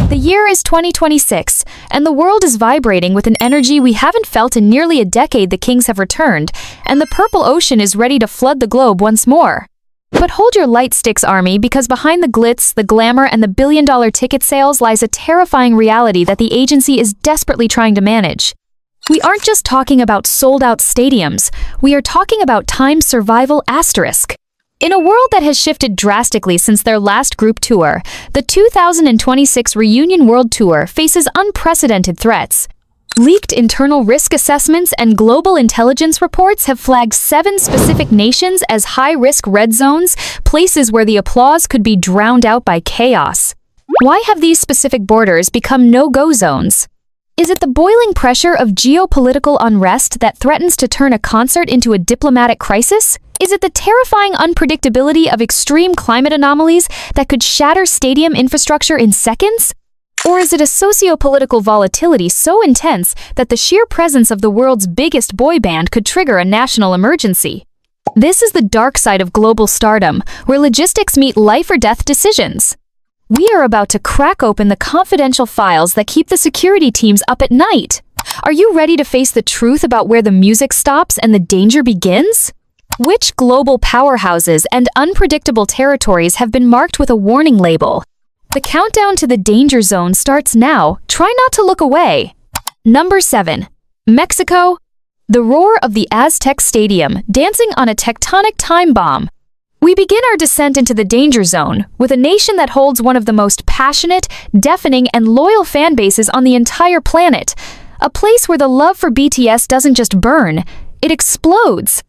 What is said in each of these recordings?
The year is 2026, and the world is vibrating with an energy we haven't felt in nearly a decade. The kings have returned, and the purple ocean is ready to flood the globe once more. But hold your light sticks, army, because behind the glitz, the glamour, and the billion-dollar ticket sales lies a terrifying reality that the agency is desperately trying to manage. We aren't just talking about sold-out stadiums, we are talking about time survival asterisk. In a world that has shifted drastically since their last group tour, the 2026 Reunion World Tour faces unprecedented threats. Leaked internal risk assessments and global intelligence reports have flagged 7 specific nations as high-risk red zones, places where the applause could be drowned out by chaos. Why have these specific borders become no-go zones? Is it the boiling pressure of geopolitical unrest that threatens to turn a concert into a diplomatic crisis? Is it the terrifying unpredictability of extreme climate anomalies that could shatter stadium infrastructure in seconds? Or is it a socio-political volatility so intense that the sheer presence of the world's biggest boy band could trigger a national emergency? This is the dark side of global stardom, where logistics meet life-or-death decisions. We are about to crack open the confidential files that keep the security teams up at night. Are you ready to face the truth about where the music stops and the danger begins? Which global powerhouses and unpredictable territories have been marked with a warning label? The countdown to the danger zone starts now. Try not to look away. Number 7. Mexico. The roar of the Aztec Stadium, dancing on a tectonic time bomb. We begin our descent into the danger zone with a nation that holds one of the most passionate, deafening, and loyal fan bases on the entire planet. A place where the love for BTS doesn't just burn, it explodes.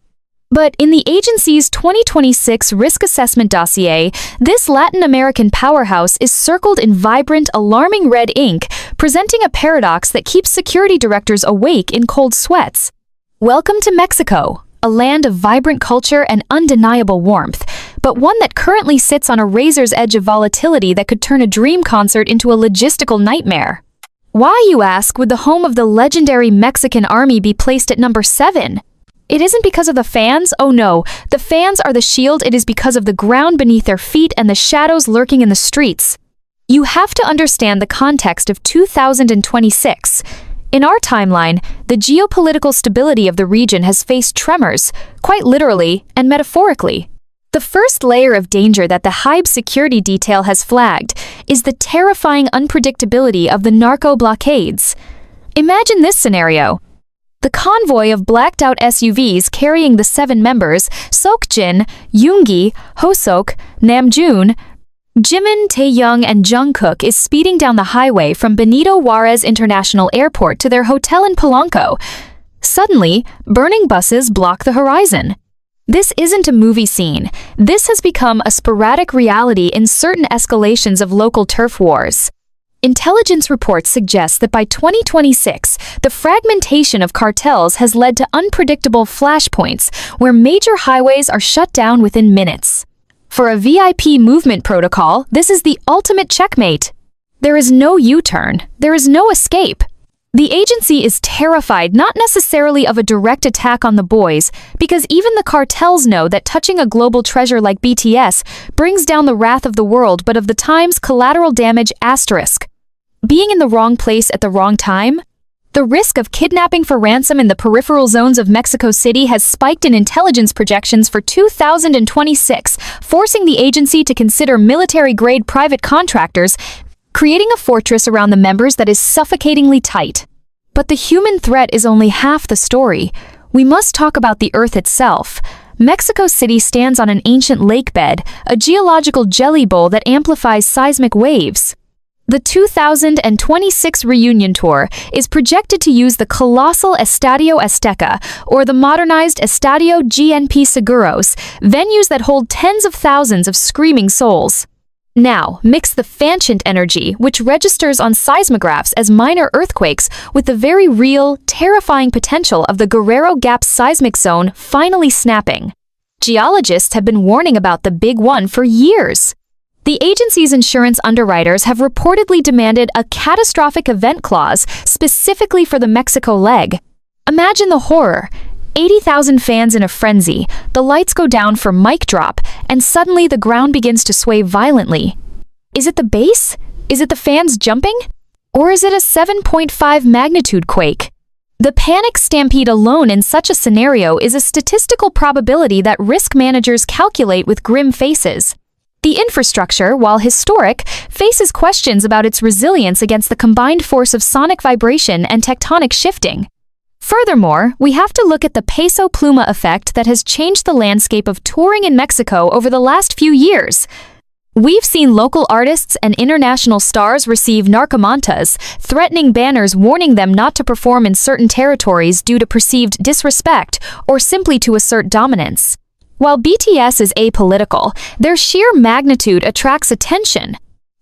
But in the agency's 2026 risk assessment dossier, this Latin American powerhouse is circled in vibrant, alarming red ink, presenting a paradox that keeps security directors awake in cold sweats. Welcome to Mexico, a land of vibrant culture and undeniable warmth, but one that currently sits on a razor's edge of volatility that could turn a dream concert into a logistical nightmare. Why, you ask, would the home of the legendary Mexican army be placed at number 7? It isn't because of the fans, oh no, the fans are the shield. It is because of the ground beneath their feet and the shadows lurking in the streets. You have to understand the context of 2026. In our timeline, the geopolitical stability of the region has faced tremors, quite literally and metaphorically. The first layer of danger that the Hybe security detail has flagged is the terrifying unpredictability of the narco blockades. Imagine this scenario. The convoy of blacked-out SUVs carrying the 7 members, Seokjin, Yoongi, Hoseok, Namjoon, Jimin, Taehyung, and Jungkook is speeding down the highway from Benito Juarez International Airport to their hotel in Polanco. Suddenly, burning buses block the horizon. This isn't a movie scene. This has become a sporadic reality in certain escalations of local turf wars. Intelligence reports suggest that by 2026, the fragmentation of cartels has led to unpredictable flashpoints where major highways are shut down within minutes. For a VIP movement protocol, this is the ultimate checkmate. There is no U-turn. There is no escape. The agency is terrified not necessarily of a direct attack on the boys, because even the cartels know that touching a global treasure like BTS brings down the wrath of the world, but of the time's collateral damage asterisk. Being in the wrong place at the wrong time? The risk of kidnapping for ransom in the peripheral zones of Mexico City has spiked in intelligence projections for 2026, forcing the agency to consider military-grade private contractors, creating a fortress around the members that is suffocatingly tight. But the human threat is only half the story. We must talk about the Earth itself. Mexico City stands on an ancient lake bed, a geological jelly bowl that amplifies seismic waves. The 2026 Reunion Tour is projected to use the colossal Estadio Azteca, or the modernized Estadio GNP Seguros, venues that hold tens of thousands of screaming souls. Now, mix the phantom energy, which registers on seismographs as minor earthquakes, with the very real, terrifying potential of the Guerrero Gap seismic zone finally snapping. Geologists have been warning about the big one for years. The agency's insurance underwriters have reportedly demanded a catastrophic event clause specifically for the Mexico leg. Imagine the horror. 80,000 fans in a frenzy, the lights go down for mic drop, and suddenly the ground begins to sway violently. Is it the bass? Is it the fans jumping? Or is it a 7.5 magnitude quake? The panic stampede alone in such a scenario is a statistical probability that risk managers calculate with grim faces. The infrastructure, while historic, faces questions about its resilience against the combined force of sonic vibration and tectonic shifting. Furthermore, we have to look at the peso pluma effect that has changed the landscape of touring in Mexico over the last few years. We've seen local artists and international stars receive narcomantas, threatening banners warning them not to perform in certain territories due to perceived disrespect or simply to assert dominance. While BTS is apolitical, their sheer magnitude attracts attention.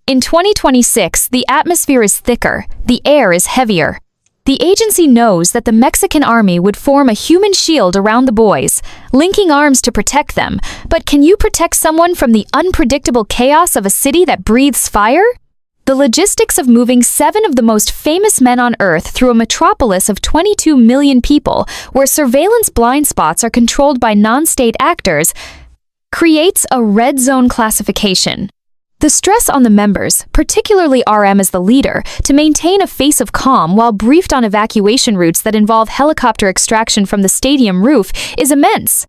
In 2026, the atmosphere is thicker, the air is heavier. The agency knows that the Mexican army would form a human shield around the boys, linking arms to protect them. But can you protect someone from the unpredictable chaos of a city that breathes fire? The logistics of moving 7 of the most famous men on Earth through a metropolis of 22 million people, where surveillance blind spots are controlled by non-state actors, creates a red zone classification. The stress on the members, particularly RM as the leader, to maintain a face of calm while briefed on evacuation routes that involve helicopter extraction from the stadium roof is immense.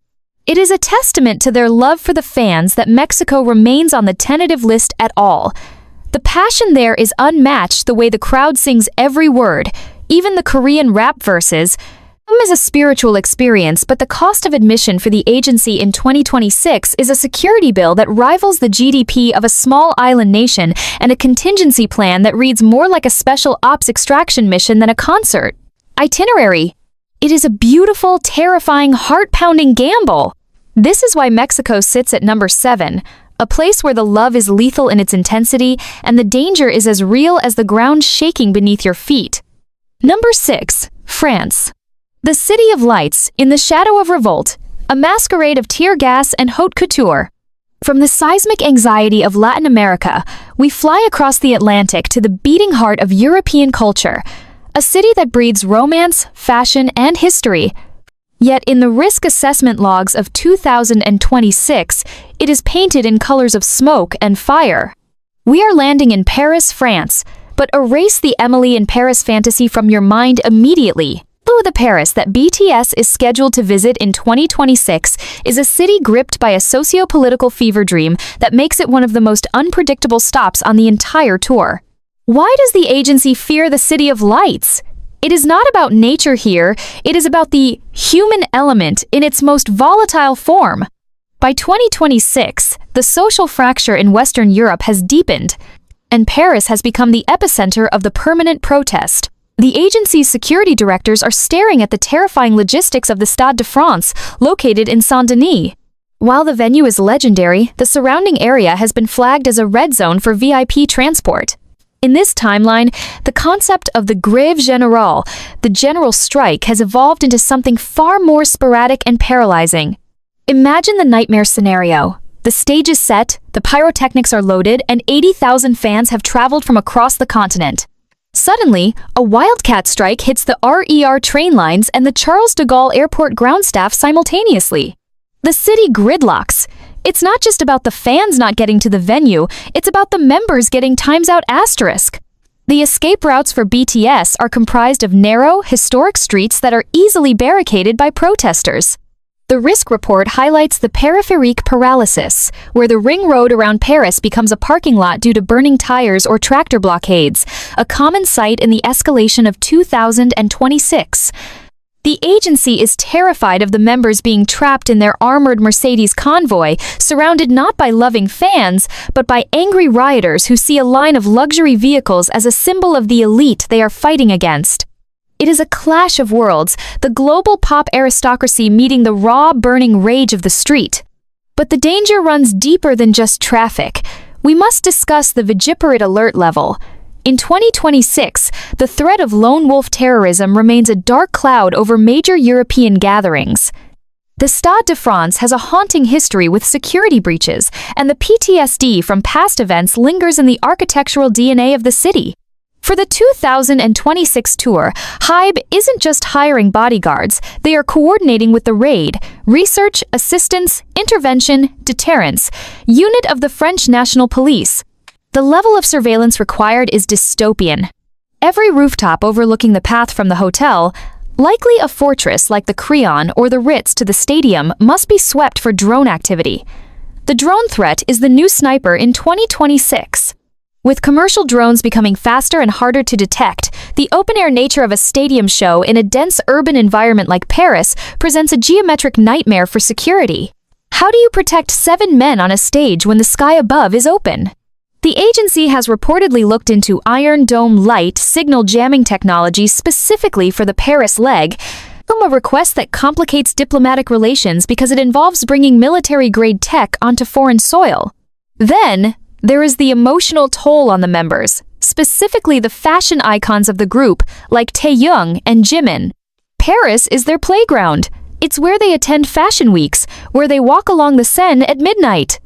It is a testament to their love for the fans that Mexico remains on the tentative list at all. The passion there is unmatched. The way the crowd sings every word, even the Korean rap verses, is a spiritual experience, but the cost of admission for the agency in 2026 is a security bill that rivals the GDP of a small island nation and a contingency plan that reads more like a special ops extraction mission than a concert. Itinerary. It is a beautiful, terrifying, heart-pounding gamble. This is why Mexico sits at number 7, a place where the love is lethal in its intensity and the danger is as real as the ground shaking beneath your feet. Number 6, France. The City of Lights, in the shadow of revolt, a masquerade of tear gas and haute couture. From the seismic anxiety of Latin America, we fly across the Atlantic to the beating heart of European culture, a city that breathes romance, fashion, and history. Yet in the risk assessment logs of 2026, it is painted in colors of smoke and fire. We are landing in Paris, France, but erase the Emily in Paris fantasy from your mind immediately. The Paris that BTS is scheduled to visit in 2026 is a city gripped by a socio-political fever dream that makes it one of the most unpredictable stops on the entire tour. Why does the agency fear the City of Lights? It is not about nature here, it is about the human element in its most volatile form. By 2026, the social fracture in Western Europe has deepened, and Paris has become the epicenter of the permanent protest. The agency's security directors are staring at the terrifying logistics of the Stade de France, located in Saint-Denis. While the venue is legendary, the surrounding area has been flagged as a red zone for VIP transport. In this timeline, the concept of the grève générale, the general strike, has evolved into something far more sporadic and paralyzing. Imagine the nightmare scenario. The stage is set, the pyrotechnics are loaded, and 80,000 fans have traveled from across the continent. Suddenly, a wildcat strike hits the RER train lines and the Charles de Gaulle Airport ground staff simultaneously. The city gridlocks. It's not just about the fans not getting to the venue, it's about the members getting times out asterisk. The escape routes for BTS are comprised of narrow, historic streets that are easily barricaded by protesters. The risk report highlights the périphérique paralysis, where the ring road around Paris becomes a parking lot due to burning tires or tractor blockades, a common sight in the escalation of 2026. The agency is terrified of the members being trapped in their armored Mercedes convoy, surrounded not by loving fans, but by angry rioters who see a line of luxury vehicles as a symbol of the elite they are fighting against. It is a clash of worlds, the global pop aristocracy meeting the raw, burning rage of the street. But the danger runs deeper than just traffic. We must discuss the vigiparite alert level. In 2026, the threat of lone wolf terrorism remains a dark cloud over major European gatherings. The Stade de France has a haunting history with security breaches, and the PTSD from past events lingers in the architectural DNA of the city. For the 2026 tour, Hybe isn't just hiring bodyguards, they are coordinating with the RAID, Research, Assistance, Intervention, Deterrence, unit of the French National Police. The level of surveillance required is dystopian. Every rooftop overlooking the path from the hotel, likely a fortress like the Creon or the Ritz to the stadium, must be swept for drone activity. The drone threat is the new sniper in 2026. With commercial drones becoming faster and harder to detect, the open-air nature of a stadium show in a dense urban environment like Paris presents a geometric nightmare for security. How do you protect 7 men on a stage when the sky above is open? The agency has reportedly looked into Iron Dome light signal jamming technology specifically for the Paris leg, a request that complicates diplomatic relations because it involves bringing military-grade tech onto foreign soil. Then, there is the emotional toll on the members, specifically the fashion icons of the group like Taehyung and Jimin. Paris is their playground. It's where they attend fashion weeks, where they walk along the Seine at midnight.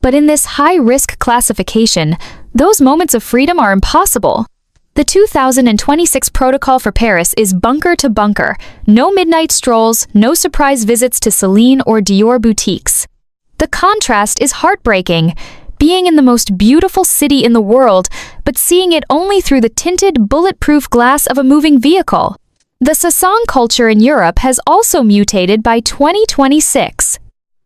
But in this high-risk classification, those moments of freedom are impossible. The 2026 protocol for Paris is bunker to bunker, no midnight strolls, no surprise visits to Celine or Dior boutiques. The contrast is heartbreaking, being in the most beautiful city in the world, but seeing it only through the tinted, bulletproof glass of a moving vehicle. The Sasang culture in Europe has also mutated by 2026.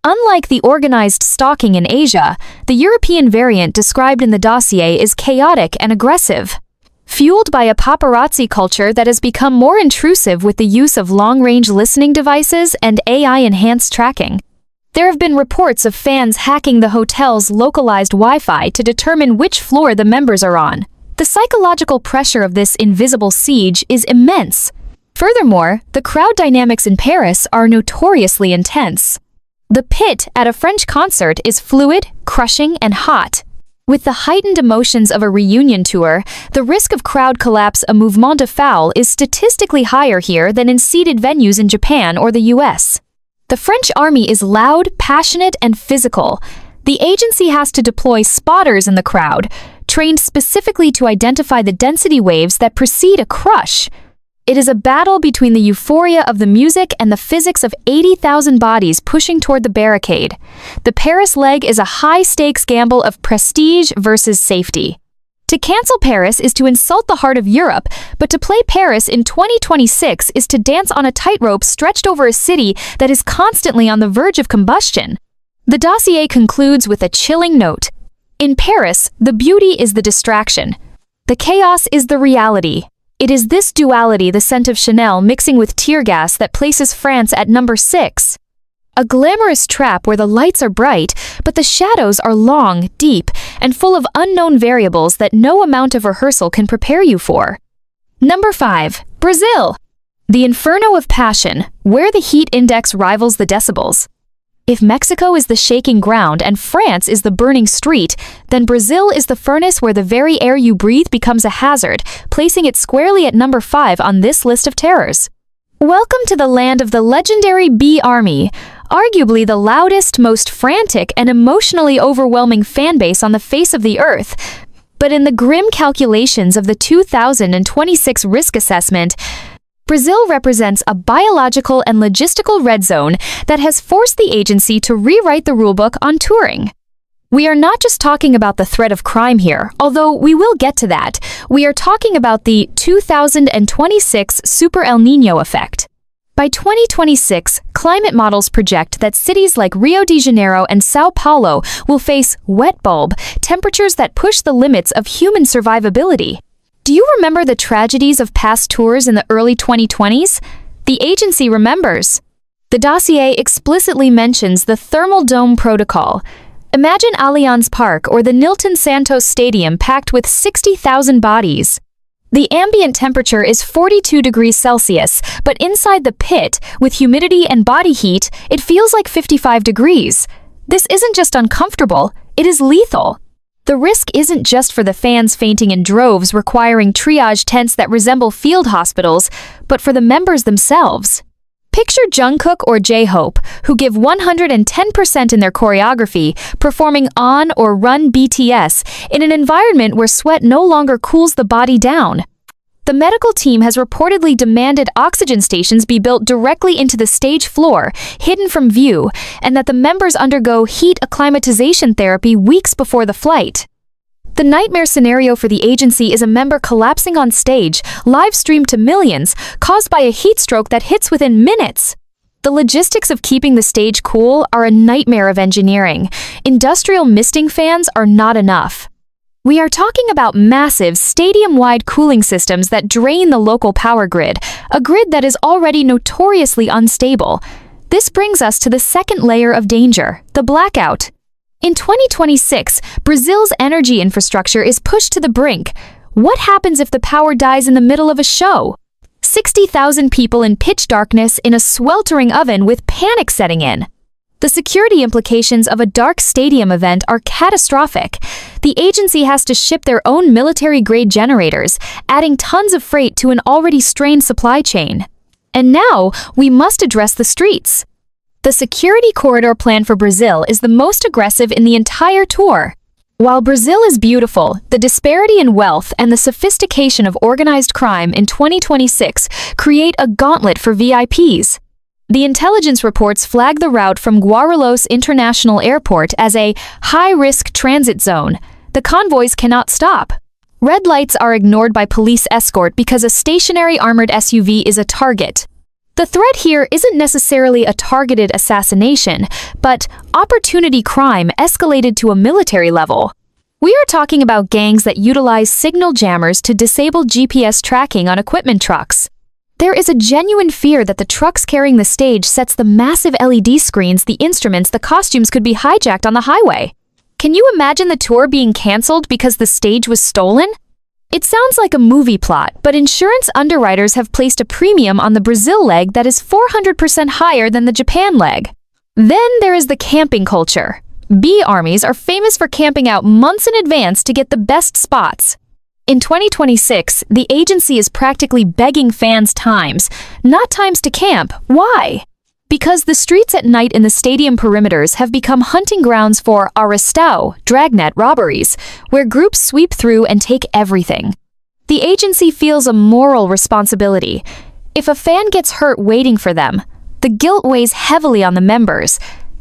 Unlike the organized stalking in Asia, the European variant described in the dossier is chaotic and aggressive. Fueled by a paparazzi culture that has become more intrusive with the use of long-range listening devices and AI-enhanced tracking. There have been reports of fans hacking the hotel's localized Wi-Fi to determine which floor the members are on. The psychological pressure of this invisible siege is immense. Furthermore, the crowd dynamics in Paris are notoriously intense. The pit at a French concert is fluid, crushing, and hot. With the heightened emotions of a reunion tour, the risk of crowd collapse, a mouvement de foule, is statistically higher here than in seated venues in Japan or the US. The French army is loud, passionate, and physical. The agency has to deploy spotters in the crowd, trained specifically to identify the density waves that precede a crush. It is a battle between the euphoria of the music and the physics of 80,000 bodies pushing toward the barricade. The Paris leg is a high-stakes gamble of prestige versus safety. To cancel Paris is to insult the heart of Europe, but to play Paris in 2026 is to dance on a tightrope stretched over a city that is constantly on the verge of combustion. The dossier concludes with a chilling note. In Paris, the beauty is the distraction. The chaos is the reality. It is this duality, the scent of Chanel mixing with tear gas, that places France at number 6. A glamorous trap where the lights are bright, but the shadows are long, deep, and full of unknown variables that no amount of rehearsal can prepare you for. Number 5. Brazil. The inferno of passion, where the heat index rivals the decibels. If Mexico is the shaking ground and France is the burning street, then Brazil is the furnace where the very air you breathe becomes a hazard, placing it squarely at number 5 on this list of terrors. Welcome to the land of the legendary B Army, arguably the loudest, most frantic, and emotionally overwhelming fanbase on the face of the earth. But in the grim calculations of the 2026 risk assessment, Brazil represents a biological and logistical red zone that has forced the agency to rewrite the rulebook on touring. We are not just talking about the threat of crime here, although we will get to that. We are talking about the 2026 Super El Niño effect. By 2026, climate models project that cities like Rio de Janeiro and São Paulo will face wet bulb temperatures that push the limits of human survivability. Do you remember the tragedies of past tours in the early 2020s? The agency remembers. The dossier explicitly mentions the thermal dome protocol. Imagine Allianz Park or the Nilton Santos Stadium packed with 60,000 bodies. The ambient temperature is 42 degrees Celsius, but inside the pit, with humidity and body heat, it feels like 55 degrees. This isn't just uncomfortable, it is lethal. The risk isn't just for the fans fainting in droves requiring triage tents that resemble field hospitals, but for the members themselves. Picture Jungkook or J-Hope, who give 110% in their choreography, performing on or run BTS in an environment where sweat no longer cools the body down. The medical team has reportedly demanded oxygen stations be built directly into the stage floor, hidden from view, and that the members undergo heat acclimatization therapy weeks before the flight. The nightmare scenario for the agency is a member collapsing on stage, live streamed to millions, caused by a heat stroke that hits within minutes. The logistics of keeping the stage cool are a nightmare of engineering. Industrial misting fans are not enough. We are talking about massive, stadium-wide cooling systems that drain the local power grid, a grid that is already notoriously unstable. This brings us to the second layer of danger, the blackout. In 2026, Brazil's energy infrastructure is pushed to the brink. What happens if the power dies in the middle of a show? 60,000 people in pitch darkness in a sweltering oven with panic setting in. The security implications of a dark stadium event are catastrophic. The agency has to ship their own military-grade generators, adding tons of freight to an already strained supply chain. And now, we must address the streets. The security corridor plan for Brazil is the most aggressive in the entire tour. While Brazil is beautiful, the disparity in wealth and the sophistication of organized crime in 2026 create a gauntlet for VIPs. The intelligence reports flag the route from Guarulhos International Airport as a high-risk transit zone. The convoys cannot stop. Red lights are ignored by police escort because a stationary armored SUV is a target. The threat here isn't necessarily a targeted assassination, but opportunity crime escalated to a military level. We are talking about gangs that utilize signal jammers to disable GPS tracking on equipment trucks. There is a genuine fear that the trucks carrying the stage sets the massive LED screens, the instruments, the costumes could be hijacked on the highway. Can you imagine the tour being cancelled because the stage was stolen? It sounds like a movie plot, but insurance underwriters have placed a premium on the Brazil leg that is 400% higher than the Japan leg. Then there is the camping culture. B armies are famous for camping out months in advance to get the best spots. In 2026, the agency is practically begging fans not times to camp. Why? Because the streets at night in the stadium perimeters have become hunting grounds for arrastão, dragnet robberies, where groups sweep through and take everything. The agency feels a moral responsibility. If a fan gets hurt waiting for them, the guilt weighs heavily on the members,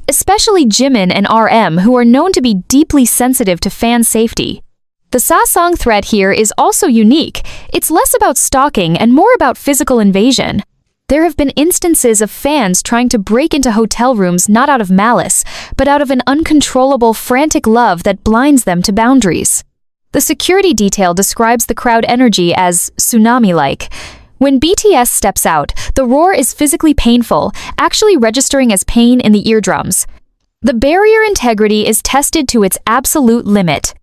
especially Jimin and RM, who are known to be deeply sensitive to fan safety. The Sasang threat here is also unique. It's less about stalking and more about physical invasion. There have been instances of fans trying to break into hotel rooms not out of malice, but out of an uncontrollable, frantic love that blinds them to boundaries. The security detail describes the crowd energy as tsunami-like. When BTS steps out, the roar is physically painful, actually registering as pain in the eardrums. The barrier integrity is tested to its absolute limit.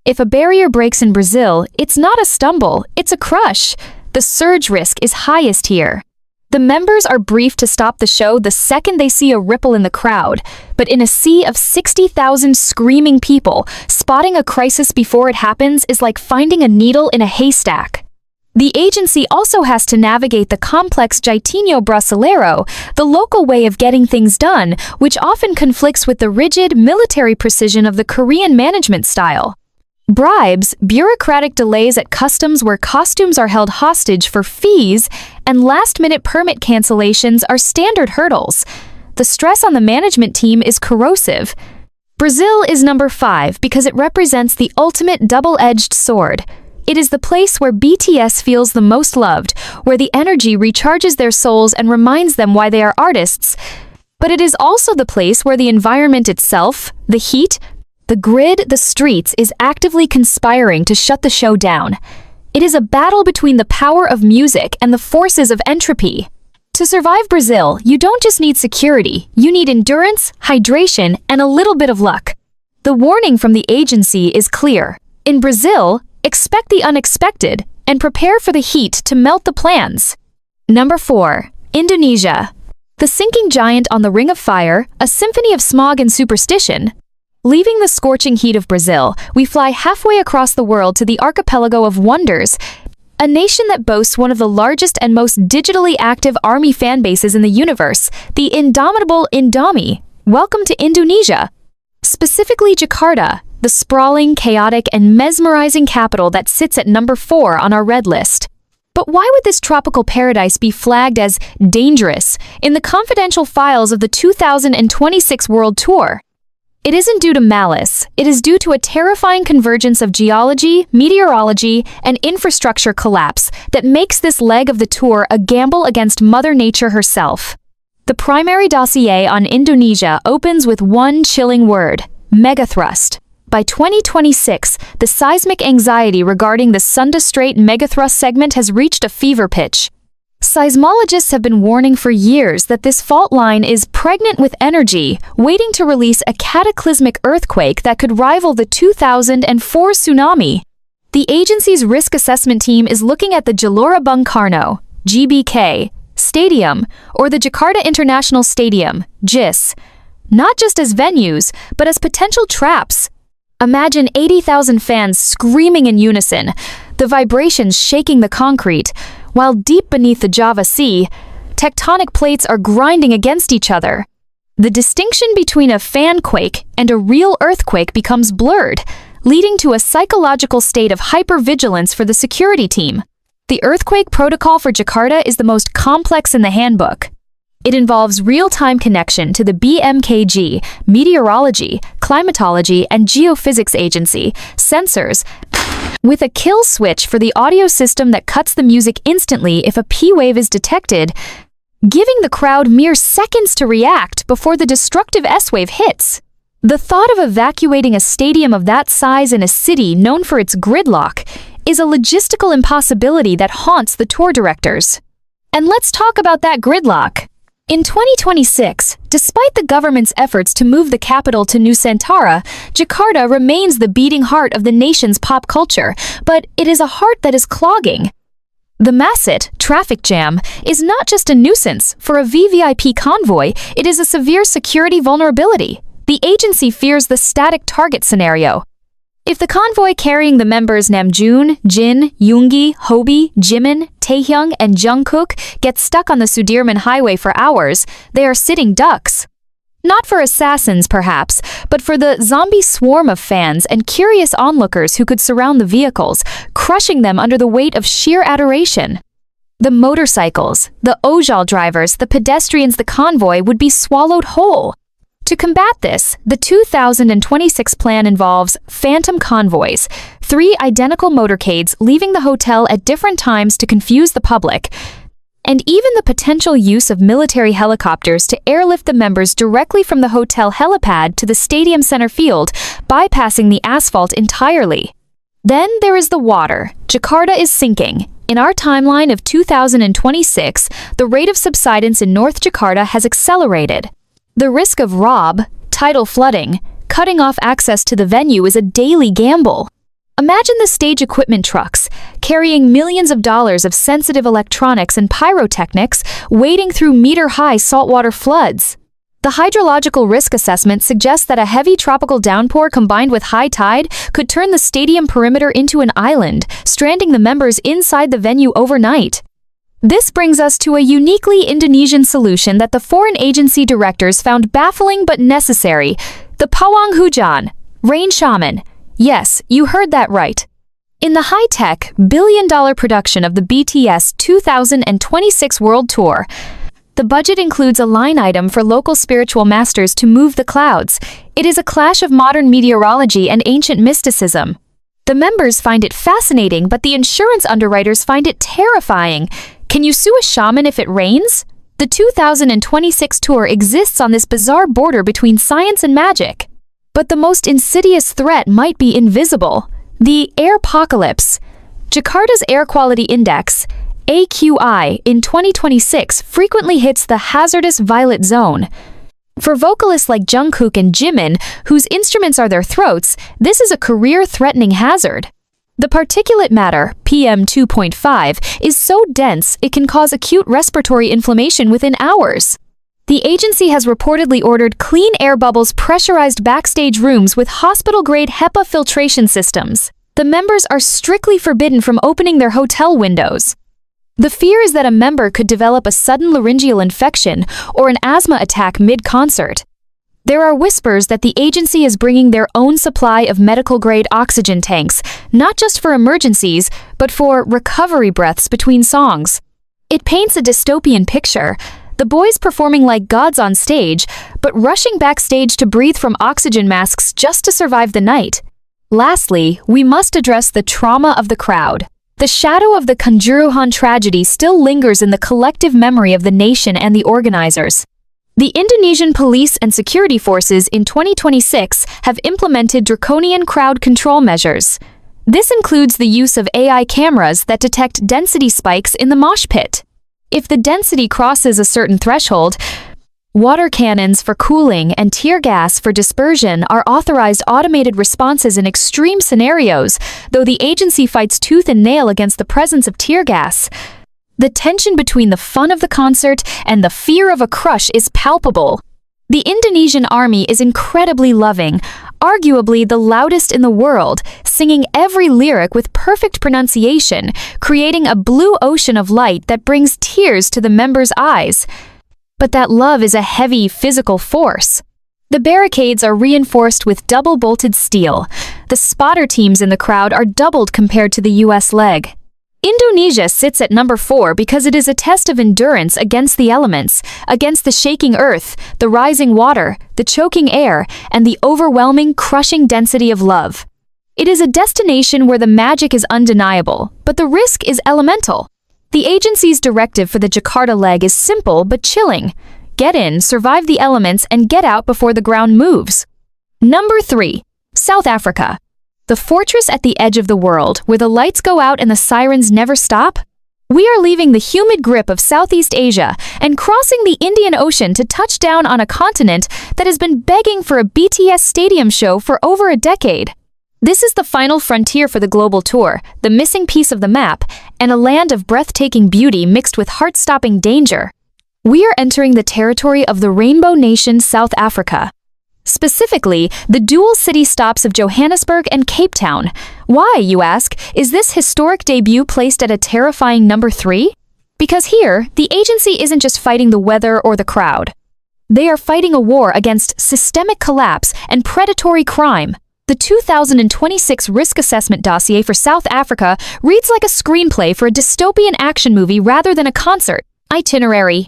If a barrier breaks in Brazil, it's not a stumble, it's a crush. The surge risk is highest here. The members are briefed to stop the show the second they see a ripple in the crowd, but in a sea of 60,000 screaming people, spotting a crisis before it happens is like finding a needle in a haystack. The agency also has to navigate the complex jeitinho brasileiro, the local way of getting things done, which often conflicts with the rigid, military precision of the Korean management style. Bribes, bureaucratic delays at customs where costumes are held hostage for fees, and last-minute permit cancellations are standard hurdles. The stress on the management team is corrosive. Brazil is number 5 because it represents the ultimate double-edged sword. It is the place where BTS feels the most loved, where the energy recharges their souls and reminds them why they are artists. But it is also the place where the environment itself, the heat, the grid, the streets, is actively conspiring to shut the show down. It is a battle between the power of music and the forces of entropy. To survive Brazil, you don't just need security, you need endurance, hydration, and a little bit of luck. The warning from the agency is clear. In Brazil, expect the unexpected and prepare for the heat to melt the plans. Number 4. Indonesia. The sinking giant on the Ring of Fire, a symphony of smog and superstition. Leaving the scorching heat of Brazil, we fly halfway across the world to the archipelago of wonders, a nation that boasts one of the largest and most digitally active army fan bases in the universe, the indomitable Indomie. Welcome to Indonesia. Specifically Jakarta, the sprawling, chaotic, and mesmerizing capital that sits at number 4 on our red list. But why would this tropical paradise be flagged as dangerous in the confidential files of the 2026 World Tour? It isn't due to malice, it is due to a terrifying convergence of geology, meteorology, and infrastructure collapse that makes this leg of the tour a gamble against Mother Nature herself. The primary dossier on Indonesia opens with one chilling word: megathrust. By 2026, the seismic anxiety regarding the Sunda Strait megathrust segment has reached a fever pitch. Seismologists have been warning for years that this fault line is pregnant with energy, waiting to release a cataclysmic earthquake that could rival the 2004 tsunami. The agency's risk assessment team is looking at the Gelora Bung Karno (GBK) Stadium or the Jakarta International Stadium (JIS), not just as venues, but as potential traps. Imagine 80,000 fans screaming in unison, the vibrations shaking the concrete, while deep beneath the Java Sea, tectonic plates are grinding against each other. The distinction between a fan quake and a real earthquake becomes blurred, leading to a psychological state of hypervigilance for the security team. The earthquake protocol for Jakarta is the most complex in the handbook. It involves real-time connection to the BMKG, Meteorology, Climatology, and Geophysics Agency, sensors, with a kill switch for the audio system that cuts the music instantly if a P-wave is detected, giving the crowd mere seconds to react before the destructive S-wave hits. The thought of evacuating a stadium of that size in a city known for its gridlock is a logistical impossibility that haunts the tour directors. And let's talk about that gridlock. In 2026, despite the government's efforts to move the capital to Nusantara, Jakarta remains the beating heart of the nation's pop culture, but it is a heart that is clogging. The Macet traffic jam is not just a nuisance for a VVIP convoy, it is a severe security vulnerability. The agency fears the static target scenario. If the convoy carrying the members Namjoon, Jin, Yoongi, Hybe, Jimin, Taehyung, and Jungkook gets stuck on the Sudirman Highway for hours, they are sitting ducks. Not for assassins, perhaps, but for the zombie swarm of fans and curious onlookers who could surround the vehicles, crushing them under the weight of sheer adoration. The motorcycles, the ojal drivers, the pedestrians, the convoy would be swallowed whole. To combat this, the 2026 plan involves phantom convoys, 3 identical motorcades leaving the hotel at different times to confuse the public, and even the potential use of military helicopters to airlift the members directly from the hotel helipad to the stadium center field, bypassing the asphalt entirely. Then there is the water. Jakarta is sinking. In our timeline of 2026, the rate of subsidence in North Jakarta has accelerated. The risk of tidal flooding, cutting off access to the venue is a daily gamble. Imagine the stage equipment trucks, carrying millions of dollars of sensitive electronics and pyrotechnics, wading through meter-high saltwater floods. The hydrological risk assessment suggests that a heavy tropical downpour combined with high tide could turn the stadium perimeter into an island, stranding the members inside the venue overnight. This brings us to a uniquely Indonesian solution that the foreign agency directors found baffling but necessary: the Pawang Hujan, rain shaman. Yes, you heard that right. In the high-tech, billion-dollar production of the BTS 2026 World Tour, the budget includes a line item for local spiritual masters to move the clouds. It is a clash of modern meteorology and ancient mysticism. The members find it fascinating, but the insurance underwriters find it terrifying. Can you sue a shaman if it rains? The 2026 tour exists on this bizarre border between science and magic. But the most insidious threat might be invisible: the airpocalypse. Jakarta's Air Quality Index, AQI, in 2026 frequently hits the hazardous violet zone. For vocalists like Jungkook and Jimin, whose instruments are their throats, this is a career-threatening hazard. The particulate matter, PM 2.5, is so dense it can cause acute respiratory inflammation within hours. The agency has reportedly ordered clean air bubbles pressurized backstage rooms with hospital-grade HEPA filtration systems. The members are strictly forbidden from opening their hotel windows. The fear is that a member could develop a sudden laryngeal infection or an asthma attack mid-concert. There are whispers that the agency is bringing their own supply of medical-grade oxygen tanks, not just for emergencies, but for recovery breaths between songs. It paints a dystopian picture. The The boys performing like gods on stage, but rushing backstage to breathe from oxygen masks just to survive the night. Lastly, we must address the trauma of the crowd. The shadow of the Kanjuruhan tragedy still lingers in the collective memory of the nation and the organizers. The Indonesian police and security forces in 2026 have implemented draconian crowd control measures. This includes the use of AI cameras that detect density spikes in the mosh pit. If the density crosses a certain threshold, water cannons for cooling and tear gas for dispersion are authorized automated responses in extreme scenarios, though the agency fights tooth and nail against the presence of tear gas. The tension between the fun of the concert and the fear of a crush is palpable. The Indonesian army is incredibly loving, arguably the loudest in the world, singing every lyric with perfect pronunciation, creating a blue ocean of light that brings tears to the members' eyes. But that love is a heavy physical force. The barricades are reinforced with double-bolted steel. The spotter teams in the crowd are doubled compared to the US leg. Indonesia sits at number 4 because it is a test of endurance against the elements, against the shaking earth, the rising water, the choking air, and the overwhelming, crushing density of love. It is a destination where the magic is undeniable, but the risk is elemental. The agency's directive for the Jakarta leg is simple but chilling. Get in, survive the elements, and get out before the ground moves. Number 3. South Africa. The fortress at the edge of the world, where the lights go out and the sirens never stop? We are leaving the humid grip of Southeast Asia and crossing the Indian Ocean to touch down on a continent that has been begging for a BTS stadium show for over a decade. This is the final frontier for the global tour, the missing piece of the map, and a land of breathtaking beauty mixed with heart-stopping danger. We are entering the territory of the Rainbow Nation, South Africa. Specifically, the dual city stops of Johannesburg and Cape Town. Why, you ask, is this historic debut placed at a terrifying number 3? Because here, the agency isn't just fighting the weather or the crowd. They are fighting a war against systemic collapse and predatory crime. The 2026 risk assessment dossier for South Africa reads like a screenplay for a dystopian action movie rather than a concert. Itinerary.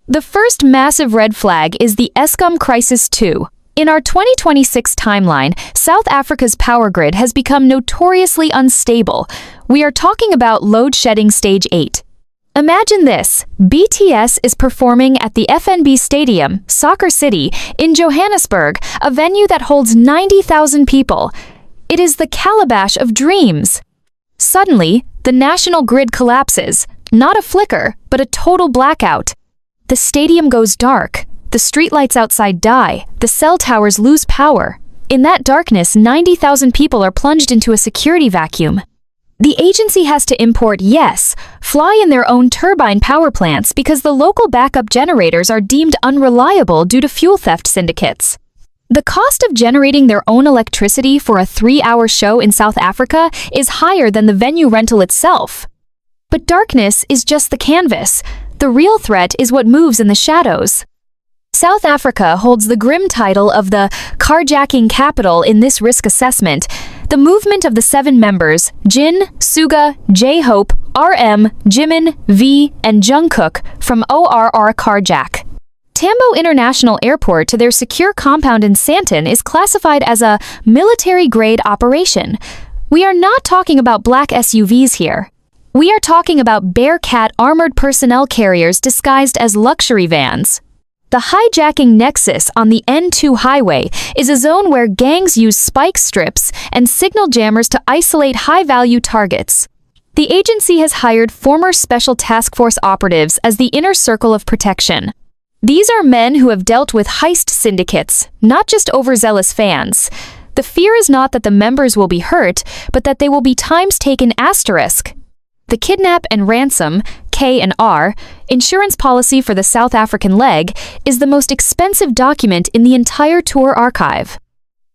The first massive red flag is the Eskom Crisis 2. In our 2026 timeline, South Africa's power grid has become notoriously unstable. We are talking about load shedding stage 8. Imagine this: BTS is performing at the FNB Stadium, Soccer City, in Johannesburg, a venue that holds 90,000 people. It is the calabash of dreams. Suddenly, the national grid collapses. Not a flicker, but a total blackout. The stadium goes dark. The streetlights outside die. The cell towers lose power. In that darkness, 90,000 people are plunged into a security vacuum. The agency has to import, yes, fly in their own turbine power plants because the local backup generators are deemed unreliable due to fuel theft syndicates. The cost of generating their own electricity for a 3-hour show in South Africa is higher than the venue rental itself. But darkness is just the canvas. The real threat is what moves in the shadows. South Africa holds the grim title of the carjacking capital in this risk assessment. The movement of the 7 members, Jin, Suga, J-Hope, RM, Jimin, V, and Jungkook, from ORR carjack. Tambo International Airport to their secure compound in Sandton is classified as a military-grade operation. We are not talking about black SUVs here. We are talking about Bearcat armored personnel carriers disguised as luxury vans. The hijacking nexus on the N2 highway is a zone where gangs use spike strips and signal jammers to isolate high-value targets. The agency has hired former Special Task Force operatives as the inner circle of protection. These are men who have dealt with heist syndicates, not just overzealous fans. The fear is not that the members will be hurt, but that they will be times taken asterisk. The kidnap and ransom, K&R, insurance policy for the South African leg, is the most expensive document in the entire tour archive.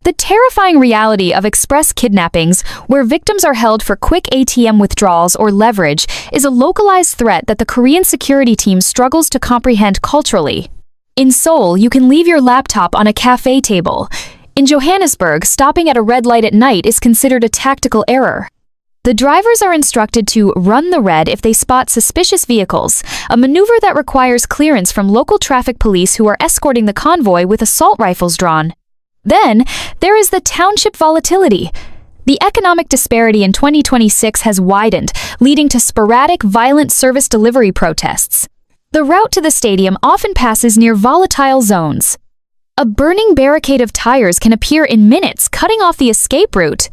The terrifying reality of express kidnappings, where victims are held for quick ATM withdrawals or leverage, is a localized threat that the Korean security team struggles to comprehend culturally. In Seoul, you can leave your laptop on a cafe table. In Johannesburg, stopping at a red light at night is considered a tactical error. The The drivers are instructed to run the red if they spot suspicious vehicles, a maneuver that requires clearance from local traffic police who are escorting the convoy with assault rifles drawn. Then, there is the township volatility. The economic disparity in 2026 has widened, leading to sporadic, violent service delivery protests. The route to the stadium often passes near volatile zones. A burning barricade of tires can appear in minutes, cutting off the escape route.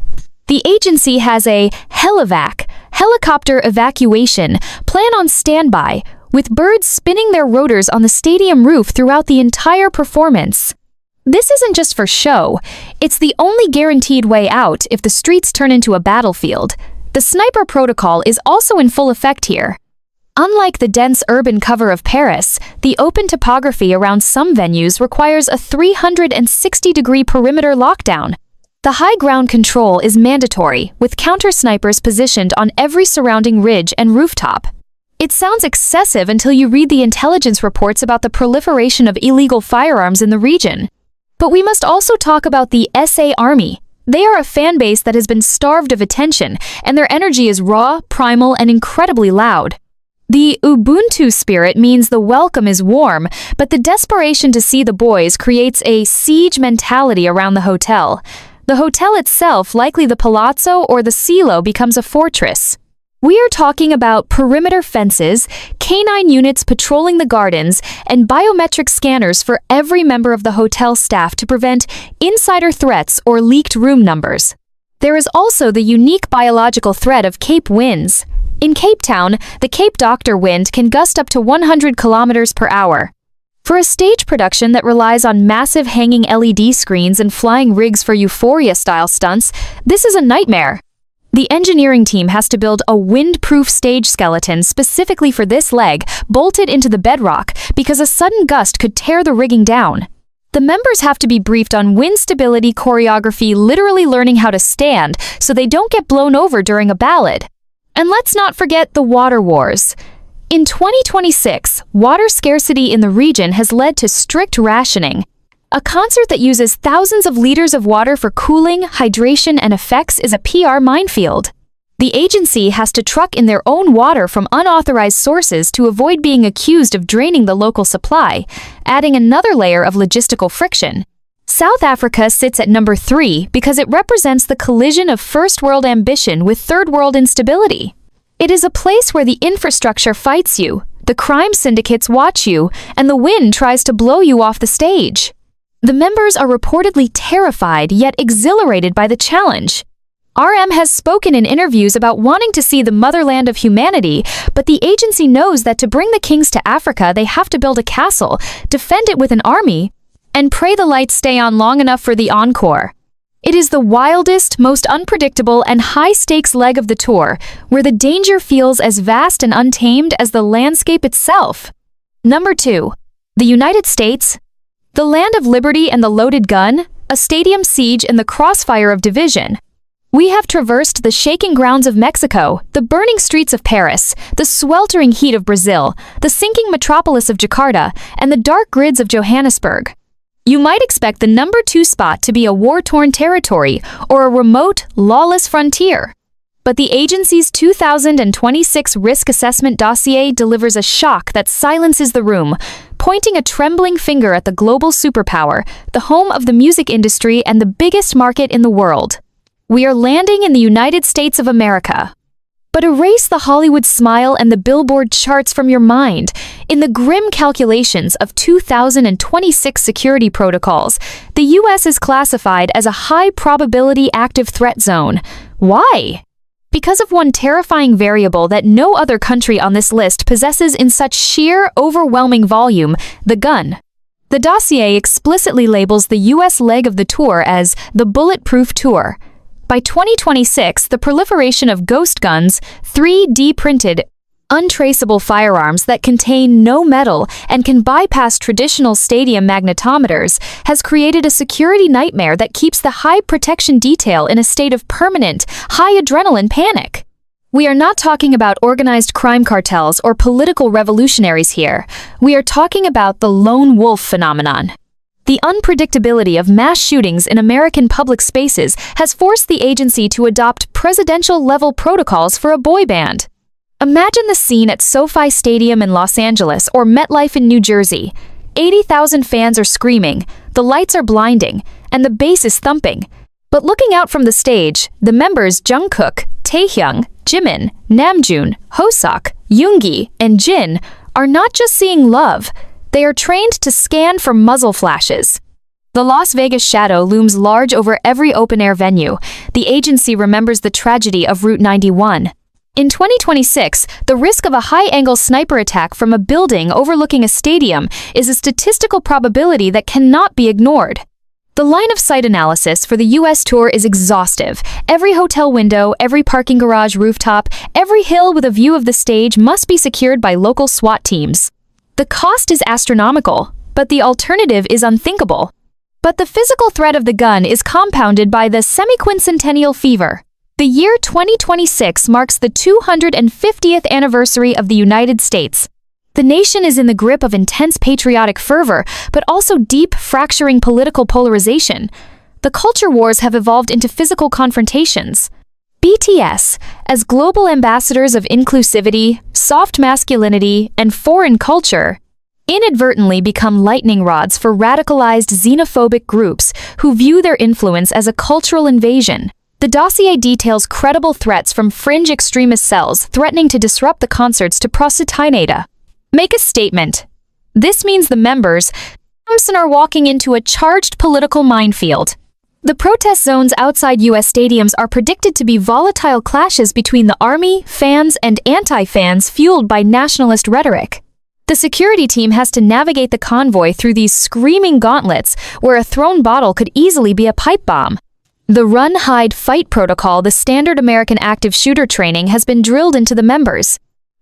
The agency has a helivac, helicopter evacuation, plan on standby, with birds spinning their rotors on the stadium roof throughout the entire performance. This isn't just for show, it's the only guaranteed way out if the streets turn into a battlefield. The sniper protocol is also in full effect here. Unlike the dense urban cover of Paris, the open topography around some venues requires a 360-degree perimeter lockdown. The high ground control is mandatory, with counter-snipers positioned on every surrounding ridge and rooftop. It sounds excessive until you read the intelligence reports about the proliferation of illegal firearms in the region. But we must also talk about the SA Army. They are a fan base that has been starved of attention, and their energy is raw, primal, and incredibly loud. The Ubuntu spirit means the welcome is warm, but the desperation to see the boys creates a siege mentality around the hotel. The hotel itself, likely the palazzo or the silo, becomes a fortress. We are talking about perimeter fences, canine units patrolling the gardens, and biometric scanners for every member of the hotel staff to prevent insider threats or leaked room numbers. There is also the unique biological threat of Cape winds. In Cape Town, the Cape Doctor wind can gust up to 100 kilometers per hour. For a stage production that relies on massive hanging LED screens and flying rigs for Euphoria-style stunts, this is a nightmare. The engineering team has to build a wind-proof stage skeleton specifically for this leg, bolted into the bedrock, because a sudden gust could tear the rigging down. The members have to be briefed on wind stability choreography, literally learning how to stand so they don't get blown over during a ballad. And let's not forget the water wars. In 2026, water scarcity in the region has led to strict rationing. A concert that uses thousands of liters of water for cooling, hydration, and effects is a PR minefield. The agency has to truck in their own water from unauthorized sources to avoid being accused of draining the local supply, adding another layer of logistical friction. South Africa sits at number 3 because it represents the collision of first-world ambition with third-world instability. It is a place where the infrastructure fights you, the crime syndicates watch you, and the wind tries to blow you off the stage. The members are reportedly terrified yet exhilarated by the challenge. RM has spoken in interviews about wanting to see the motherland of humanity, but the agency knows that to bring the kings to Africa, they have to build a castle, defend it with an army, and pray the lights stay on long enough for the encore. It is the wildest, most unpredictable, and high-stakes leg of the tour, where the danger feels as vast and untamed as the landscape itself. Number 2. The United States. The land of liberty and the loaded gun, a stadium siege in the crossfire of division. We have traversed the shaking grounds of Mexico, the burning streets of Paris, the sweltering heat of Brazil, the sinking metropolis of Jakarta, and the dark grids of Johannesburg. You might expect the number 2 spot to be a war-torn territory or a remote, lawless frontier. But the agency's 2026 risk assessment dossier delivers a shock that silences the room, pointing a trembling finger at the global superpower, the home of the music industry and the biggest market in the world. We are landing in the United States of America. But erase the Hollywood smile and the Billboard charts from your mind. In the grim calculations of 2026 security protocols, the U.S. is classified as a high-probability active threat zone. Why? Because of one terrifying variable that no other country on this list possesses in such sheer, overwhelming volume: the gun. The dossier explicitly labels the U.S. leg of the tour as the Bulletproof Tour. By 2026, the proliferation of ghost guns, 3D printed, untraceable firearms that contain no metal and can bypass traditional stadium magnetometers, has created a security nightmare that keeps the high protection detail in a state of permanent, high adrenaline panic. We are not talking about organized crime cartels or political revolutionaries here. We are talking about the lone wolf phenomenon. The unpredictability of mass shootings in American public spaces has forced the agency to adopt presidential-level protocols for a boy band. Imagine the scene at SoFi Stadium in Los Angeles or MetLife in New Jersey. 80,000 fans are screaming, the lights are blinding, and the bass is thumping. But looking out from the stage, the members Jungkook, Taehyung, Jimin, Namjoon, Hoseok, Yoongi, and Jin are not just seeing love, they are trained to scan for muzzle flashes. The Las Vegas shadow looms large over every open-air venue. The agency remembers the tragedy of Route 91. In 2026, the risk of a high-angle sniper attack from a building overlooking a stadium is a statistical probability that cannot be ignored. The line-of-sight analysis for the U.S. tour is exhaustive. Every hotel window, every parking garage rooftop, every hill with a view of the stage must be secured by local SWAT teams. The cost is astronomical, but the alternative is unthinkable. But the physical threat of the gun is compounded by the semi-quincentennial fever. The year 2026 marks the 250th anniversary of the United States. The nation is in the grip of intense patriotic fervor, but also deep, fracturing political polarization. The culture wars have evolved into physical confrontations. BTS, as global ambassadors of inclusivity, soft masculinity, and foreign culture, inadvertently become lightning rods for radicalized xenophobic groups who view their influence as a cultural invasion. The dossier details credible threats from fringe extremist cells threatening to disrupt the concerts to prostitute. Make a statement. This means the members are walking into a charged political minefield. The protest zones outside U.S. stadiums are predicted to be volatile clashes between the army, fans, and anti-fans fueled by nationalist rhetoric. The security team has to navigate the convoy through these screaming gauntlets where a thrown bottle could easily be a pipe bomb. The Run, Hide, Fight protocol, the standard American active shooter training, has been drilled into the members.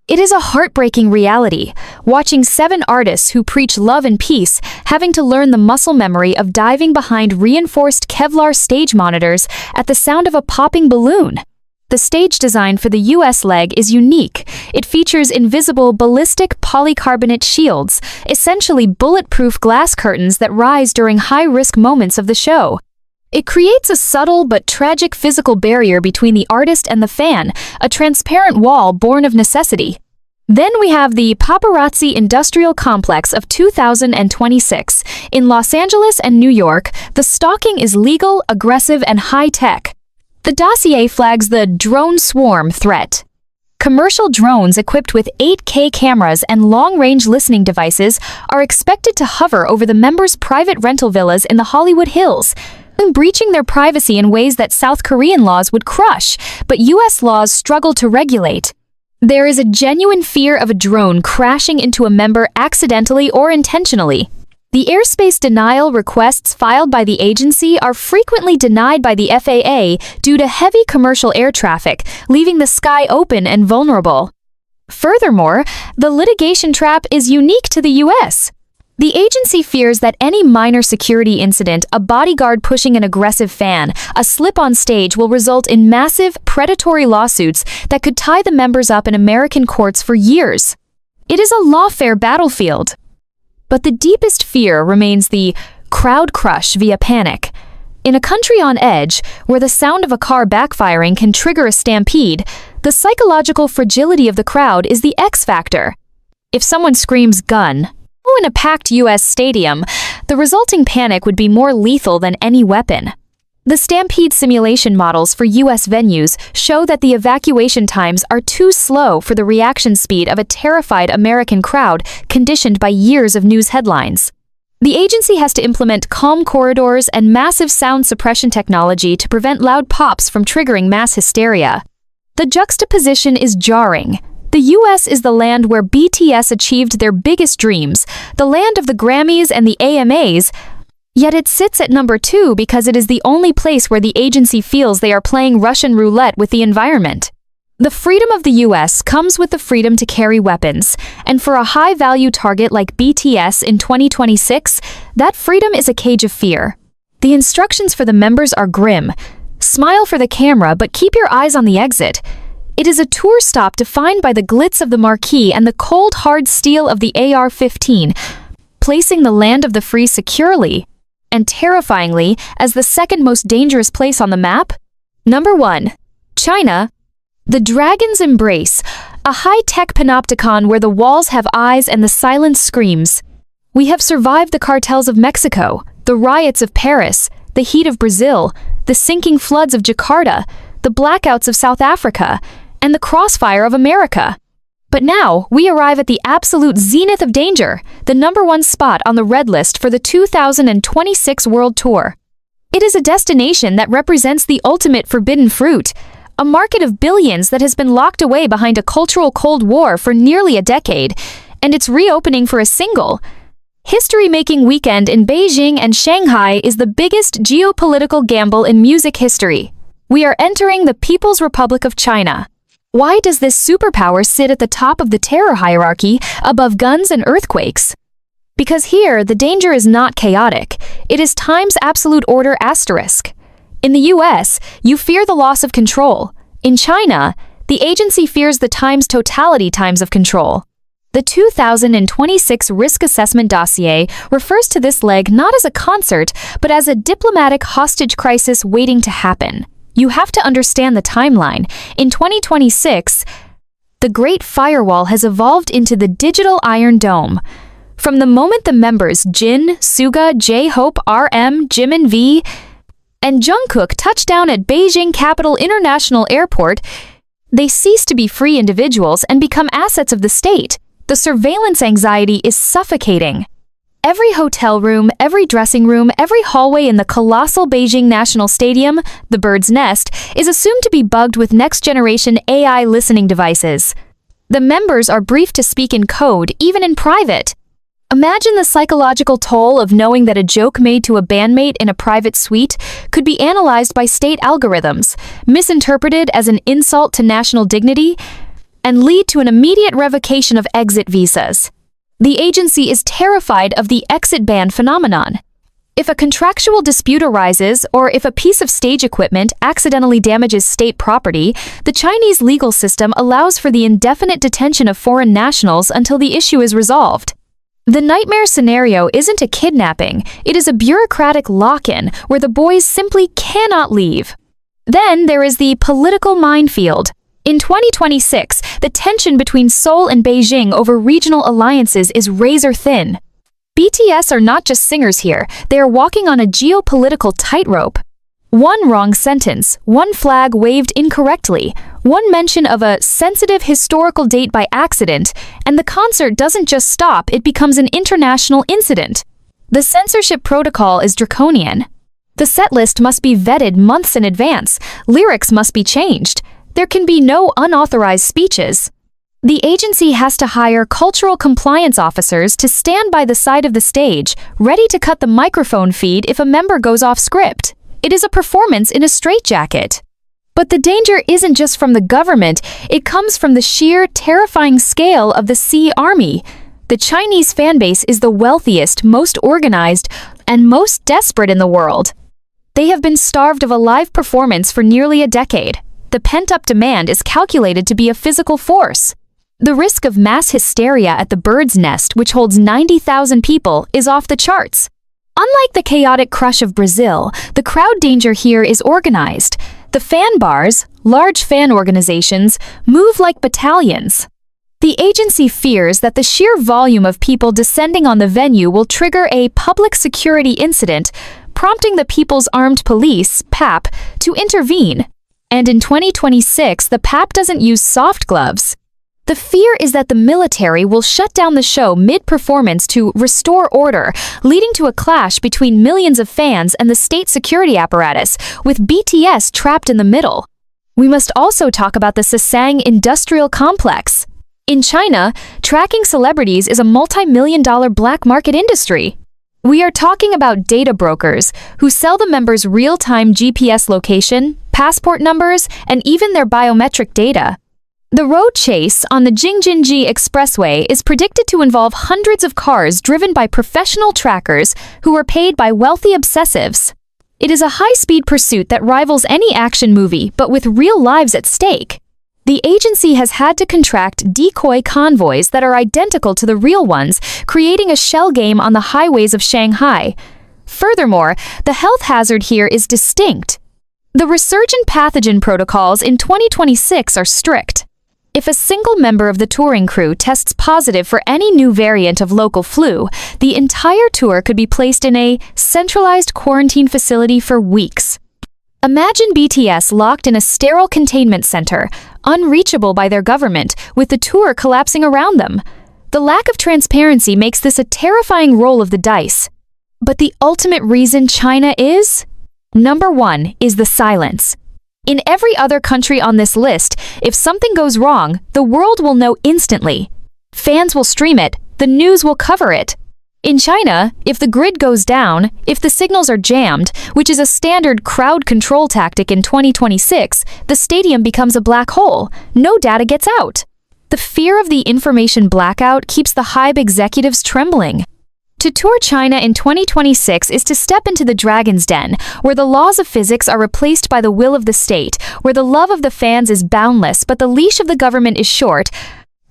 It is a heartbreaking reality, watching 7 artists who preach love and peace having to learn the muscle memory of diving behind reinforced Kevlar stage monitors at the sound of a popping balloon. The stage design for the U.S. leg is unique. It features invisible ballistic polycarbonate shields, essentially bulletproof glass curtains that rise during high-risk moments of the show. It creates a subtle but tragic physical barrier between the artist and the fan, a transparent wall born of necessity. Then we have the Paparazzi Industrial Complex of 2026. In Los Angeles and New York, the stalking is legal, aggressive, and high-tech. The dossier flags the drone swarm threat. Commercial drones equipped with 8K cameras and long-range listening devices are expected to hover over the members' private rental villas in the Hollywood Hills, breaching their privacy in ways that South Korean laws would crush, but U.S. laws struggle to regulate. There is a genuine fear of a drone crashing into a member accidentally or intentionally. The airspace denial requests filed by the agency are frequently denied by the FAA due to heavy commercial air traffic, leaving the sky open and vulnerable. Furthermore, the litigation trap is unique to the U.S. The agency fears that any minor security incident, a bodyguard pushing an aggressive fan, a slip on stage, will result in massive, predatory lawsuits that could tie the members up in American courts for years. It is a lawfare battlefield. But the deepest fear remains the crowd crush via panic. In a country on edge, where the sound of a car backfiring can trigger a stampede, the psychological fragility of the crowd is the X factor. If someone screams gun in a packed U.S. stadium, the resulting panic would be more lethal than any weapon. The stampede simulation models for U.S. venues show that the evacuation times are too slow for the reaction speed of a terrified American crowd conditioned by years of news headlines. The agency has to implement calm corridors and massive sound suppression technology to prevent loud pops from triggering mass hysteria. The juxtaposition is jarring. The U.S. is the land where BTS achieved their biggest dreams, the land of the Grammys and the AMAs, yet it sits at number 2 because it is the only place where the agency feels they are playing Russian roulette with the environment. The freedom of the U.S. comes with the freedom to carry weapons, and for a high-value target like BTS in 2026, that freedom is a cage of fear. The instructions for the members are grim. Smile for the camera, but keep your eyes on the exit. It is a tour stop defined by the glitz of the marquee and the cold, hard steel of the AR-15, placing the land of the free securely, and terrifyingly as the second most dangerous place on the map? Number 1. China. The Dragon's Embrace, a high-tech panopticon where the walls have eyes and the silence screams. We have survived the cartels of Mexico, the riots of Paris, the heat of Brazil, the sinking floods of Jakarta, the blackouts of South Africa, and the crossfire of America. But now, we arrive at the absolute zenith of danger, the number 1 spot on the red list for the 2026 World Tour. It is a destination that represents the ultimate forbidden fruit, a market of billions that has been locked away behind a cultural Cold War for nearly a decade, and it's reopening for a single, history-making weekend in Beijing and Shanghai is the biggest geopolitical gamble in music history. We are entering the People's Republic of China. Why does this superpower sit at the top of the terror hierarchy, above guns and earthquakes? Because here, the danger is not chaotic. It is time's absolute order asterisk. In the US, you fear the loss of control. In China, the agency fears the time's totality times of control. The 2026 Risk Assessment Dossier refers to this leg not as a concert, but as a diplomatic hostage crisis waiting to happen. You have to understand the timeline. In 2026, the Great Firewall has evolved into the Digital Iron Dome. From the moment the members Jin, Suga, J-Hope, RM, Jimin V, and Jungkook touch down at Beijing Capital International Airport, they cease to be free individuals and become assets of the state. The surveillance anxiety is suffocating. Every hotel room, every dressing room, every hallway in the colossal Beijing National Stadium, the Bird's Nest, is assumed to be bugged with next-generation AI listening devices. The members are briefed to speak in code, even in private. Imagine the psychological toll of knowing that a joke made to a bandmate in a private suite could be analyzed by state algorithms, misinterpreted as an insult to national dignity, and lead to an immediate revocation of exit visas. The agency is terrified of the exit ban phenomenon. If a contractual dispute arises, or if a piece of stage equipment accidentally damages state property, the Chinese legal system allows for the indefinite detention of foreign nationals until the issue is resolved. The nightmare scenario isn't a kidnapping, it is a bureaucratic lock-in where the boys simply cannot leave. Then there is the political minefield. In 2026, the tension between Seoul and Beijing over regional alliances is razor-thin. BTS are not just singers here, they are walking on a geopolitical tightrope. One wrong sentence, one flag waved incorrectly, one mention of a sensitive historical date by accident, and the concert doesn't just stop, it becomes an international incident. The censorship protocol is draconian. The setlist must be vetted months in advance, lyrics must be changed. There can be no unauthorized speeches. The agency has to hire cultural compliance officers to stand by the side of the stage, ready to cut the microphone feed if a member goes off script. It is a performance in a straitjacket. But the danger isn't just from the government, it comes from the sheer, terrifying scale of the Sea Army. The Chinese fanbase is the wealthiest, most organized, and most desperate in the world. They have been starved of a live performance for nearly a decade. The pent-up demand is calculated to be a physical force. The risk of mass hysteria at the Bird's Nest, which holds 90,000 people, is off the charts. Unlike the chaotic crush of Brazil, the crowd danger here is organized. The fan bars, large fan organizations, move like battalions. The agency fears that the sheer volume of people descending on the venue will trigger a public security incident, prompting the People's Armed Police, PAP, to intervene. And in 2026, the PAP doesn't use soft gloves. The fear is that the military will shut down the show mid-performance to restore order, leading to a clash between millions of fans and the state security apparatus, with BTS trapped in the middle. We must also talk about the Sasang industrial complex. In China, tracking celebrities is a multi-million-dollar black market industry. We are talking about data brokers who sell the members real-time GPS location, passport numbers, and even their biometric data. The road chase on the Jingjinji Expressway is predicted to involve hundreds of cars driven by professional trackers who are paid by wealthy obsessives. It is a high-speed pursuit that rivals any action movie, but with real lives at stake. The agency has had to contract decoy convoys that are identical to the real ones, creating a shell game on the highways of Shanghai. Furthermore, the health hazard here is distinct. The resurgent pathogen protocols in 2026 are strict. If a single member of the touring crew tests positive for any new variant of local flu, the entire tour could be placed in a centralized quarantine facility for weeks. Imagine BTS locked in a sterile containment center, unreachable by their government, with the tour collapsing around them. The lack of transparency makes this a terrifying roll of the dice. But the ultimate reason China is? Number 1 is the silence. In every other country on this list, if something goes wrong, the world will know instantly. Fans will stream it, the news will cover it. In China, if the grid goes down, if the signals are jammed, which is a standard crowd control tactic in 2026, the stadium becomes a black hole. No data gets out. The fear of the information blackout keeps the Hybe executives trembling. To tour China in 2026 is to step into the dragon's den, where the laws of physics are replaced by the will of the state, where the love of the fans is boundless but the leash of the government is short,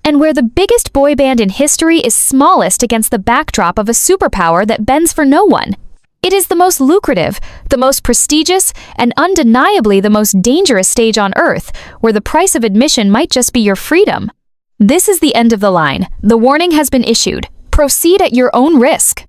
and where the biggest boy band in history is smallest against the backdrop of a superpower that bends for no one. It is the most lucrative, the most prestigious, and undeniably the most dangerous stage on Earth, where the price of admission might just be your freedom. This is the end of the line. The warning has been issued. Proceed at your own risk.